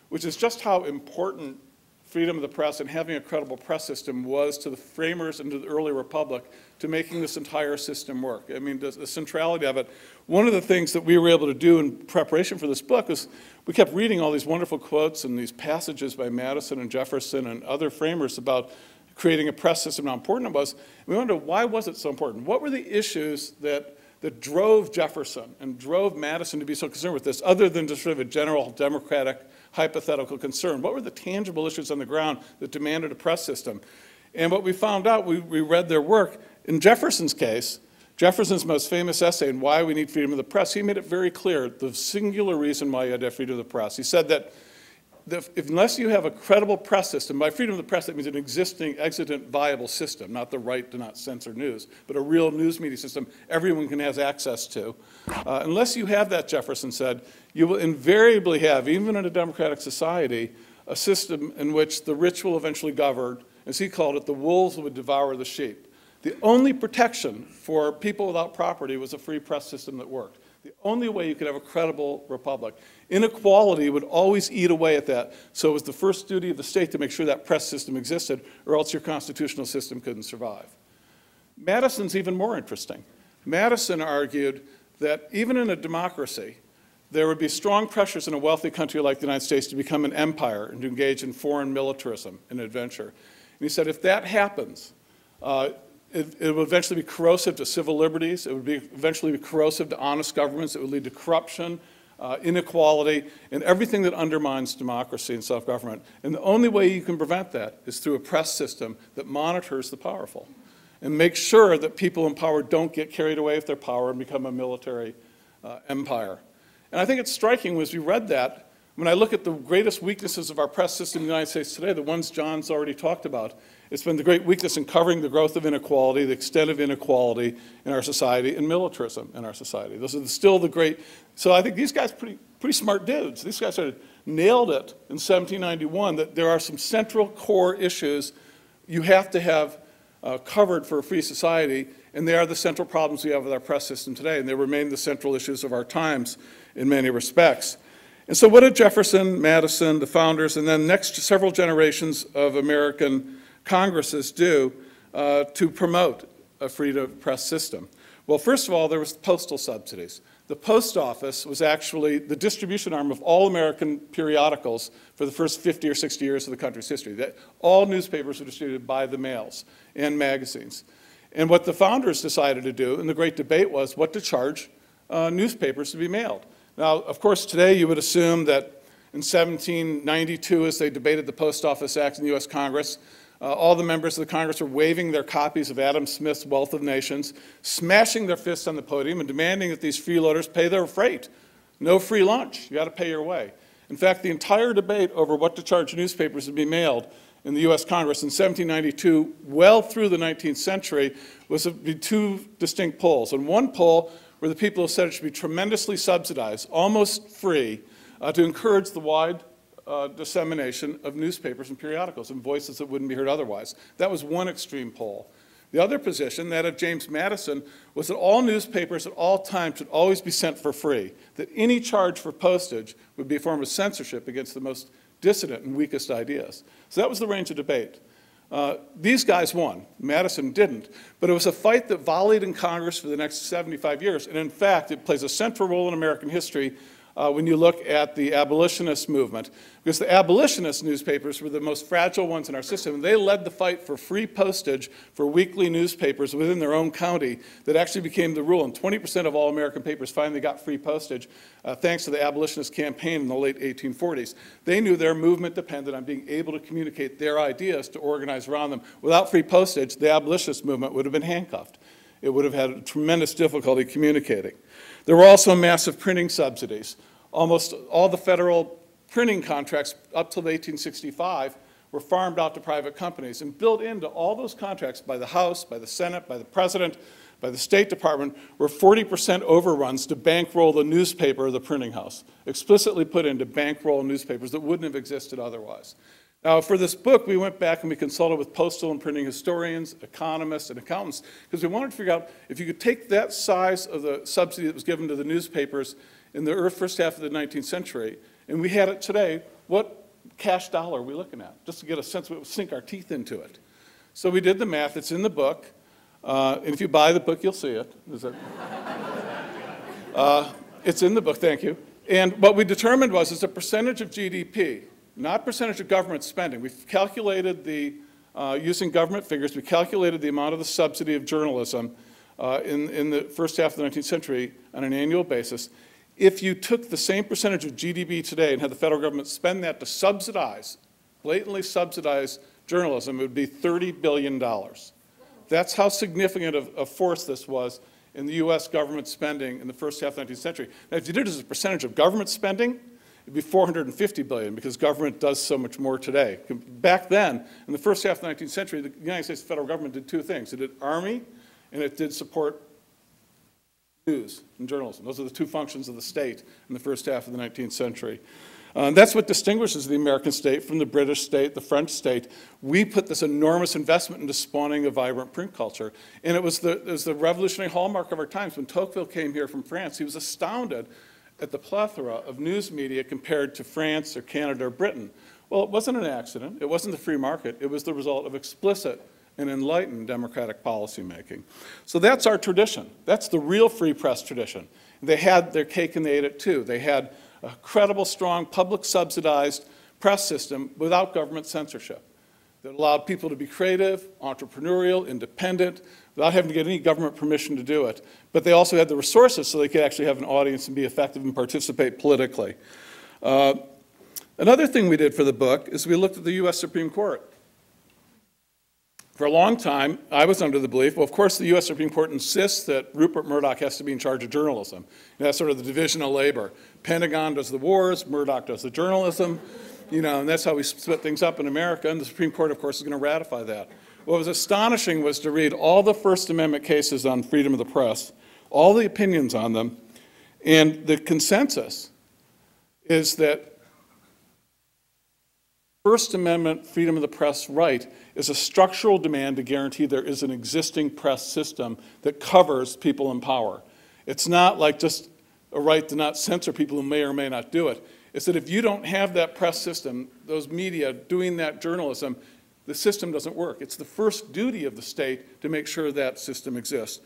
Speaker 2: which is just how important freedom of the press and having a credible press system was to the framers and to the early republic to making this entire system work. I mean, the centrality of it. One of the things that we were able to do in preparation for this book is we kept reading all these wonderful quotes and these passages by Madison and Jefferson and other framers about creating a press system, how important it was. We wondered, why was it so important? What were the issues that drove Jefferson and drove Madison to be so concerned with this, other than just sort of a general democratic hypothetical concern? What were the tangible issues on the ground that demanded a press system? And what we found out, we read their work, in Jefferson's case, Jefferson's most famous essay on why we need freedom of the press, he made it very clear, the singular reason why you had to have freedom of the press. He said that unless you have a credible press system, by freedom of the press that means an existing, extant, viable system, not the right to not censor news, but a real news media system everyone can have access to. Unless you have that, Jefferson said, you will invariably have, even in a democratic society, a system in which the rich will eventually govern, as he called it, the wolves would devour the sheep. The only protection for people without property was a free press system that worked. The only way you could have a credible republic. Inequality would always eat away at that. So it was the first duty of the state to make sure that press system existed, or else your constitutional system couldn't survive. Madison's even more interesting. Madison argued that even in a democracy, there would be strong pressures in a wealthy country like the United States to become an empire and to engage in foreign militarism and adventure. And he said if that happens, it will eventually be corrosive to civil liberties. It would eventually be corrosive to honest governments. It would lead to corruption, inequality, and everything that undermines democracy and self-government. And the only way you can prevent that is through a press system that monitors the powerful and makes sure that people in power don't get carried away with their power and become a military empire. And I think it's striking as we read that, when I look at the greatest weaknesses of our press system in the United States today, the ones John's already talked about, it's been the great weakness in covering the growth of inequality, the extent of inequality in our society, and militarism in our society. Those are still the great, so I think these guys are pretty smart dudes. These guys sort of nailed it in 1791 that there are some central core issues you have to have covered for a free society, and they are the central problems we have with our press system today, and they remain the central issues of our times in many respects. And so what did Jefferson, Madison, the founders, and then next several generations of American Congresses do to promote a freedom press system? Well, first of all, there was postal subsidies. The post office was actually the distribution arm of all American periodicals for the first 50 or 60 years of the country's history. All newspapers were distributed by the mails and magazines. And what the founders decided to do, and the great debate was what to charge newspapers to be mailed. Now, of course, today you would assume that in 1792, as they debated the Post Office Act in the U.S. Congress, all the members of the Congress were waving their copies of Adam Smith's Wealth of Nations, smashing their fists on the podium and demanding that these freeloaders pay their freight. No free lunch. You got to pay your way. In fact, the entire debate over what to charge newspapers to be mailed in the U.S. Congress in 1792, well through the 19th century, was two distinct polls. And one poll where the people said it should be tremendously subsidized, almost free, to encourage the wide dissemination of newspapers and periodicals and voices that wouldn't be heard otherwise. That was one extreme pole. The other position, that of James Madison, was that all newspapers at all times should always be sent for free, that any charge for postage would be a form of censorship against the most dissident and weakest ideas. So that was the range of debate. These guys won. Madison didn't. But it was a fight that volleyed in Congress for the next 75 years. And in fact, it plays a central role in American history when you look at the abolitionist movement, because the abolitionist newspapers were the most fragile ones in our system, and they led the fight for free postage for weekly newspapers within their own county that actually became the rule, and 20% of all American papers finally got free postage thanks to the abolitionist campaign in the late 1840s. They knew their movement depended on being able to communicate their ideas to organize around them. Without free postage, the abolitionist movement would have been handcuffed. It would have had tremendous difficulty communicating. There were also massive printing subsidies. Almost all the federal printing contracts up till 1865 were farmed out to private companies, and built into all those contracts by the House, by the Senate, by the President, by the State Department were 40% overruns to bankroll the newspaper or the printing house, explicitly put into bankroll newspapers that wouldn't have existed otherwise. Now, for this book, we went back and we consulted with postal and printing historians, economists, and accountants, because we wanted to figure out if you could take that size of the subsidy that was given to the newspapers in the first half of the 19th century, and we had it today, what cash dollar are we looking at? Just to get a sense, we would sink our teeth into it. So we did the math. It's in the book. And if you buy the book, you'll see it. It's in the book, thank you. And what we determined was it's a percentage of GDP, not percentage of government spending. We've calculated the, using government figures, we calculated the amount of the subsidy of journalism in the first half of the 19th century on an annual basis. If you took the same percentage of GDP today and had the federal government spend that to subsidize, blatantly subsidize journalism, it would be $30 billion. That's how significant a force this was in the US government spending in the first half of the 19th century. Now, if you did it as a percentage of government spending, it'd be $450 billion, because government does so much more today. Back then, in the first half of the 19th century, the United States federal government did two things. It did army, and it did support news and journalism. Those are the two functions of the state in the first half of the 19th century. That's what distinguishes the American state from the British state, the French state. We put this enormous investment into spawning a vibrant print culture. And it was the revolutionary hallmark of our times. When Tocqueville came here from France, he was astounded at the plethora of news media compared to France or Canada or Britain. Well, it wasn't an accident. It wasn't the free market. It was the result of explicit and enlightened democratic policymaking. So that's our tradition. That's the real free press tradition. They had their cake and they ate it too. They had a credible, strong, public subsidized press system without government censorship that allowed people to be creative, entrepreneurial, independent, without having to get any government permission to do it. But they also had the resources so they could actually have an audience and be effective and participate politically. Another thing we did for the book is we looked at the US Supreme Court. For a long time, I was under the belief, well, of course, the U.S. Supreme Court insists that Rupert Murdoch has to be in charge of journalism. That's sort of the division of labor. Pentagon does the wars, Murdoch does the journalism, and that's how we split things up in America, and the Supreme Court, of course, is going to ratify that. What was astonishing was to read all the First Amendment cases on freedom of the press, all the opinions on them, and the consensus is that First Amendment freedom of the press right is a structural demand to guarantee there is an existing press system that covers people in power. It's not like just a right to not censor people who may or may not do it. It's that if you don't have that press system, those media doing that journalism, the system doesn't work. It's the first duty of the state to make sure that system exists.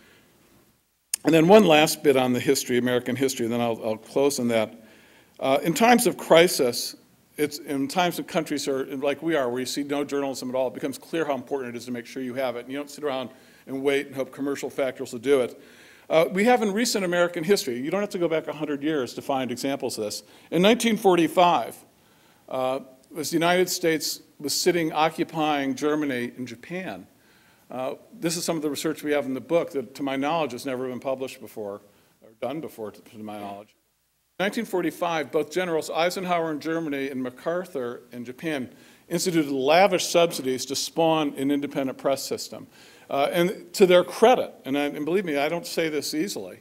Speaker 2: And then one last bit on the history, American history, and then I'll close on that. In times of crisis, in times of countries are like we are, where you see no journalism at all, it becomes clear how important it is to make sure you have it. And you don't sit around and wait and hope commercial factors will do it. We have in recent American history, you don't have to go back 100 years to find examples of this. In 1945, as the United States was sitting occupying Germany and Japan, this is some of the research we have in the book that, to my knowledge, has never been published before, or done before, to my knowledge. In 1945, both Generals Eisenhower in Germany and MacArthur in Japan instituted lavish subsidies to spawn an independent press system. And to their credit, and believe me, I don't say this easily,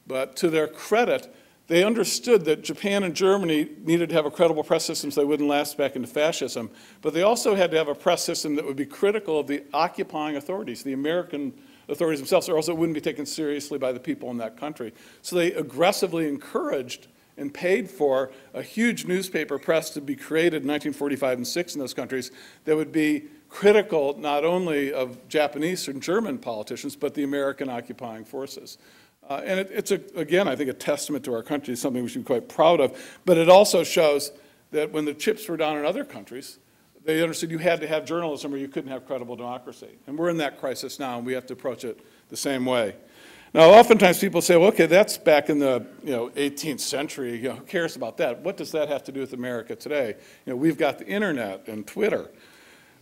Speaker 2: but to their credit, They understood that Japan and Germany needed to have a credible press system so they wouldn't lapse back into fascism, but they also had to have a press system that would be critical of the occupying authorities, the American authorities themselves, or else it wouldn't be taken seriously by the people in that country. So they aggressively encouraged and paid for a huge newspaper press to be created in 1945 and 6 in those countries that would be critical not only of Japanese and German politicians, but the American occupying forces. And it's, again, I think a testament to our country, it's something we should be quite proud of, but it also shows that when the chips were down in other countries, they understood you had to have journalism or you couldn't have credible democracy. And we're in that crisis now, and we have to approach it the same way. Now, oftentimes people say, well, okay, that's back in the 18th century. Who cares about that? What does that have to do with America today? We've got the internet and Twitter.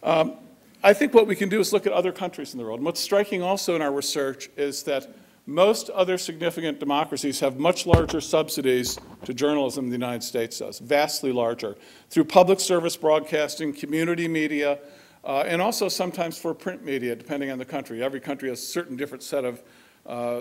Speaker 2: I think what we can do is look at other countries in the world. And what's striking also in our research is that most other significant democracies have much larger subsidies to journalism than the United States does, vastly larger, through public service broadcasting, community media, and also sometimes for print media, depending on the country. Every country has a certain different set of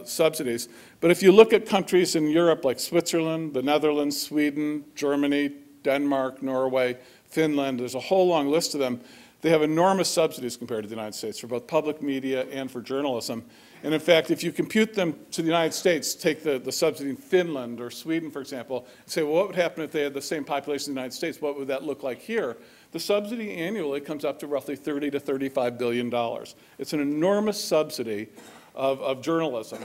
Speaker 2: subsidies. But if you look at countries in Europe like Switzerland, the Netherlands, Sweden, Germany, Denmark, Norway, Finland, there's a whole long list of them. They have enormous subsidies compared to the United States for both public media and for journalism. And in fact, if you compute them to the United States, take the subsidy in Finland or Sweden, for example, and say, well, what would happen if they had the same population in the United States? What would that look like here? The subsidy annually comes up to roughly $30 to $35 billion. It's an enormous subsidy of journalism,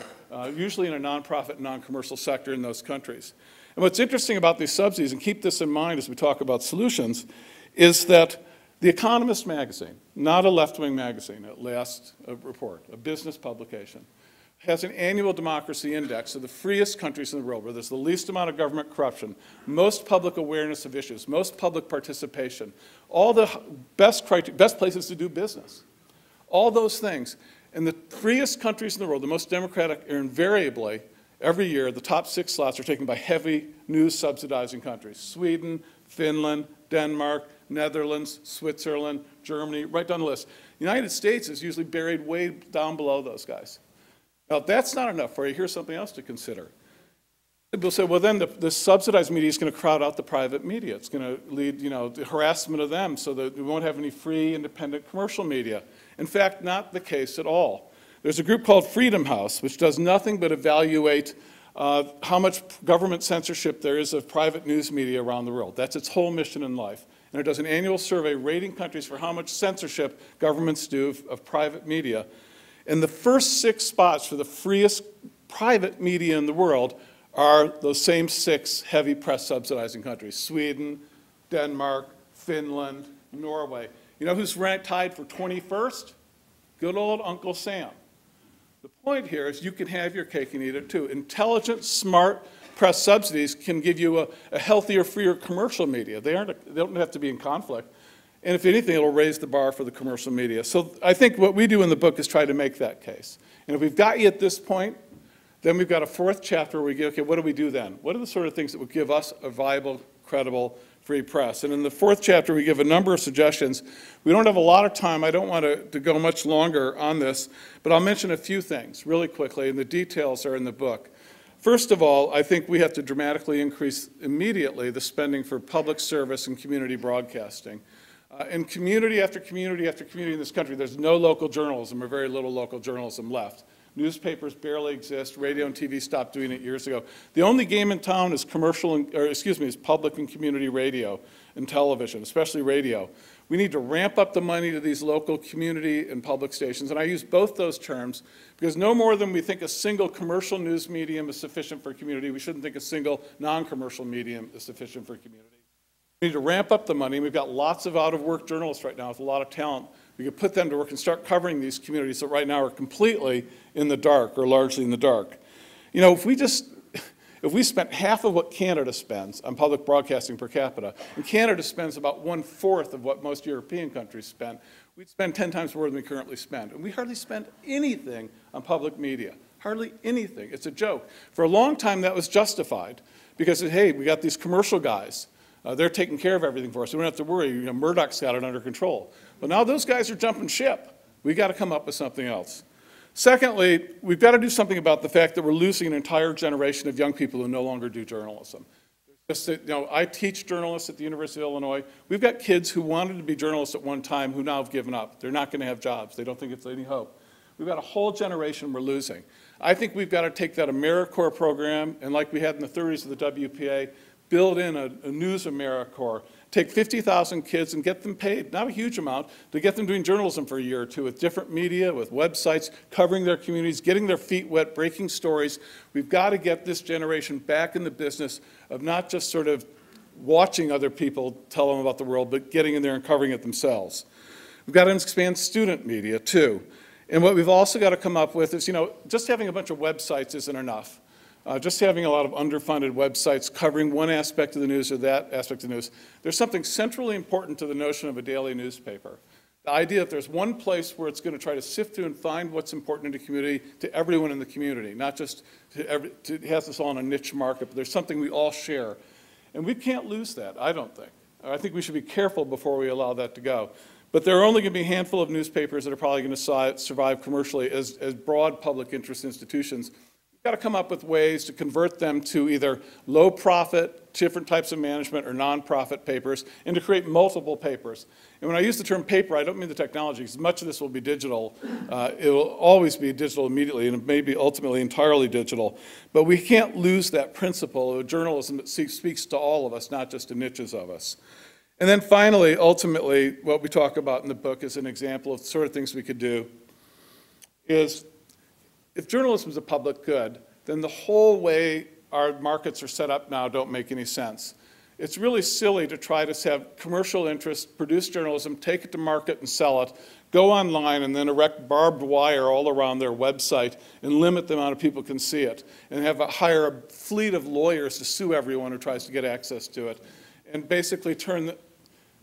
Speaker 2: usually in a nonprofit, non-commercial sector in those countries. And what's interesting about these subsidies, and keep this in mind as we talk about solutions, is that The Economist magazine, not a left-wing magazine, at last report, a business publication, has an annual democracy index of the freest countries in the world, where there's the least amount of government corruption, most public awareness of issues, most public participation, all the best places to do business, all those things. And the freest countries in the world, the most democratic, are invariably, every year, the top 6 slots are taken by heavy news subsidizing countries: Sweden, Finland, Denmark, Netherlands, Switzerland, Germany, right down the list. The United States is usually buried way down below those guys. Now, if that's not enough for you, here's something else to consider. People say, well, then the subsidized media is going to crowd out the private media. It's going to lead, to harassment of them so that we won't have any free, independent commercial media. In fact, not the case at all. There's a group called Freedom House, which does nothing but evaluate how much government censorship there is of private news media around the world. That's its whole mission in life. And it does an annual survey rating countries for how much censorship governments do of private media. And the first 6 spots for the freest private media in the world are those same 6 heavy press subsidizing countries: Sweden, Denmark, Finland, Norway. You know who's ranked tied for 21st? Good old Uncle Sam. The point here is you can have your cake and eat it too. Intelligent, smart press subsidies can give you a healthier, freer commercial media. They don't have to be in conflict. And if anything, it'll raise the bar for the commercial media. So I think what we do in the book is try to make that case. And if we've got you at this point, then we've got a 4th chapter where we go, okay, what do we do then? What are the sort of things that would give us a viable, credible, free press? And in the 4th chapter, we give a number of suggestions. We don't have a lot of time. I don't want to go much longer on this, but I'll mention a few things really quickly, and the details are in the book. First of all, I think we have to dramatically increase immediately the spending for public service and community broadcasting. In community after community after community in this country, there's no local journalism or very little local journalism left. Newspapers barely exist. Radio and TV stopped doing it years ago. The only game in town is is public and community radio and television, especially radio. We need to ramp up the money to these local community and public stations. And I use both those terms because no more than we think a single commercial news medium is sufficient for community, we shouldn't think a single non-commercial medium is sufficient for community. We need to ramp up the money. We've got lots of out-of-work journalists right now with a lot of talent. We could put them to work and start covering these communities that right now are completely in the dark or largely in the dark. If we spent half of what Canada spends on public broadcasting per capita, and Canada spends about 1/4 of what most European countries spend, we'd spend 10 times more than we currently spend. And we hardly spend anything on public media, hardly anything. It's a joke. For a long time, that was justified because, hey, we got these commercial guys. They're taking care of everything for us. We don't have to worry. Murdoch's got it under control. But now those guys are jumping ship. We got to come up with something else. Secondly, we've got to do something about the fact that we're losing an entire generation of young people who no longer do journalism. Just that, I teach journalists at the University of Illinois. We've got kids who wanted to be journalists at one time who now have given up. They're not going to have jobs. They don't think it's any hope. We've got a whole generation we're losing. I think we've got to take that AmeriCorps program, and like we had in the 30s of the WPA, build in a news AmeriCorps. Take 50,000 kids and get them paid, not a huge amount, to get them doing journalism for a year or two with different media, with websites, covering their communities, getting their feet wet, breaking stories. We've got to get this generation back in the business of not just sort of watching other people tell them about the world, but getting in there and covering it themselves. We've got to expand student media, too. And what we've also got to come up with is, just having a bunch of websites isn't enough. Just having a lot of underfunded websites covering one aspect of the news or that aspect of the news. There's something centrally important to the notion of a daily newspaper. The idea that there's one place where it's going to try to sift through and find what's important in the community to everyone in the community, not just it has us all in a niche market, but there's something we all share. And we can't lose that, I don't think. I think we should be careful before we allow that to go. But there are only going to be a handful of newspapers that are probably going to survive commercially as broad public interest institutions. We've got to come up with ways to convert them to either low-profit, different types of management, or non-profit papers, and to create multiple papers. And when I use the term paper, I don't mean the technology, because much of this will be digital. It will always be digital immediately, and it may be ultimately entirely digital. But we can't lose that principle of journalism that speaks to all of us, not just to niches of us. And then finally, ultimately, what we talk about in the book is an example of the sort of things we could do is, if journalism is a public good, then the whole way our markets are set up now don't make any sense. It's really silly to try to have commercial interests produce journalism, take it to market and sell it, go online and then erect barbed wire all around their website and limit the amount of people who can see it, and hire a fleet of lawyers to sue everyone who tries to get access to it, and basically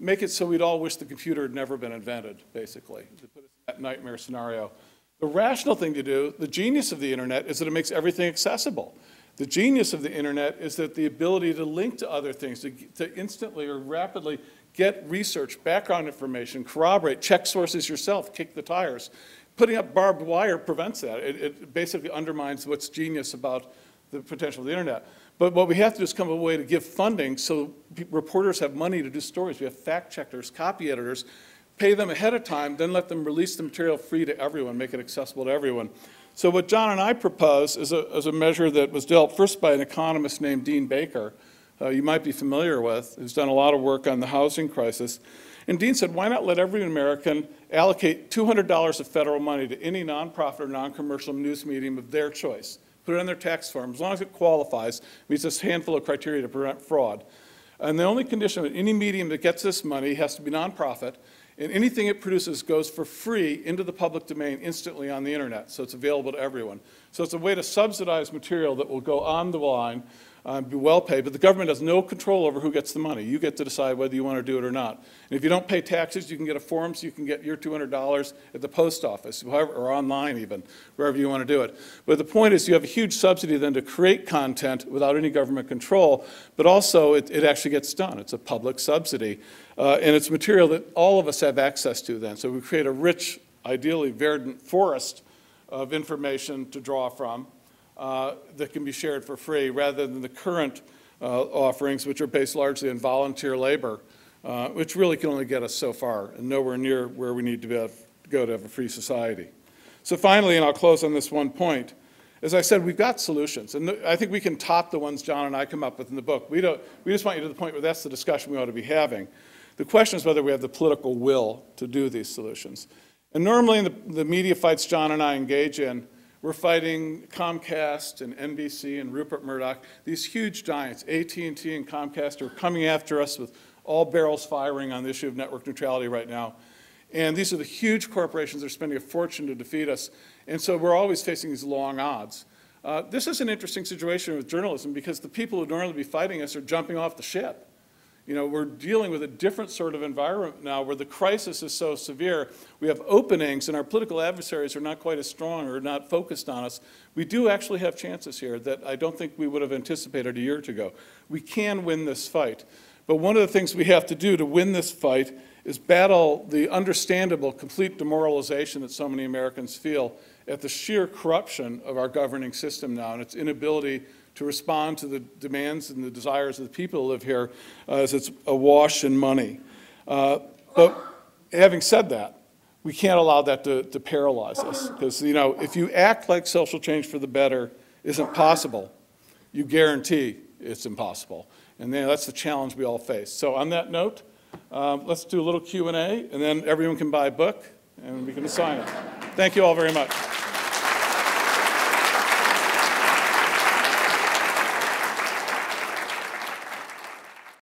Speaker 2: make it so we'd all wish the computer had never been invented, basically, to put us in that nightmare scenario. The rational thing to do, the genius of the internet, is that it makes everything accessible. The genius of the internet is that the ability to link to other things, to instantly or rapidly get research, background information, corroborate, check sources yourself, kick the tires. Putting up barbed wire prevents that. It basically undermines what's genius about the potential of the internet. But what we have to do is come up with a way to give funding so reporters have money to do stories. We have fact checkers, copy editors, pay them ahead of time, then let them release the material free to everyone, make it accessible to everyone. So what John and I propose is a measure that was developed first by an economist named Dean Baker, you might be familiar with, who's done a lot of work on the housing crisis. And Dean said, why not let every American allocate $200 of federal money to any nonprofit or non-commercial news medium of their choice? Put it on their tax form, as long as it qualifies, meets this handful of criteria to prevent fraud. And the only condition that any medium that gets this money has to be nonprofit, and anything it produces goes for free into the public domain instantly on the internet, so it's available to everyone. So it's a way to subsidize material that will go on the line, be well paid, but the government has no control over who gets the money. You get to decide whether you want to do it or not. And if you don't pay taxes, you can get a form so you can get your $200 at the post office, or online even, wherever you want to do it. But the point is you have a huge subsidy then to create content without any government control, but also it actually gets done. It's a public subsidy. And it's material that all of us have access to then. So we create a rich, ideally verdant forest of information to draw from that can be shared for free, rather than the current offerings, which are based largely on volunteer labor, which really can only get us so far and nowhere near where we need to go to have a free society. So finally, and I'll close on this one point, as I said, we've got solutions, and I think we can top the ones John and I come up with in the book. We just want you to the point where that's the discussion we ought to be having. The question is whether we have the political will to do these solutions. And normally in the media fights John and I engage in, we're fighting Comcast and NBC and Rupert Murdoch, these huge giants, AT&T and Comcast, are coming after us with all barrels firing on the issue of network neutrality right now. And these are the huge corporations that are spending a fortune to defeat us. And so we're always facing these long odds. This is an interesting situation with journalism because the people who normally be fighting us are jumping off the ship. We're dealing with a different sort of environment now where the crisis is so severe. We have openings and our political adversaries are not quite as strong or not focused on us. We do actually have chances here that I don't think we would have anticipated a year ago. We can win this fight. But one of the things we have to do to win this fight is battle the understandable complete demoralization that so many Americans feel at the sheer corruption of our governing system now and its inability to respond to the demands and the desires of the people who live here as it's awash in money. But having said that, we can't allow that to paralyze us because, you know, if you act like social change for the better isn't possible, you guarantee it's impossible. And then that's the challenge we all face. So on that note, let's do a little Q&A, and then everyone can buy a book, and we can assign it. Thank you all very much.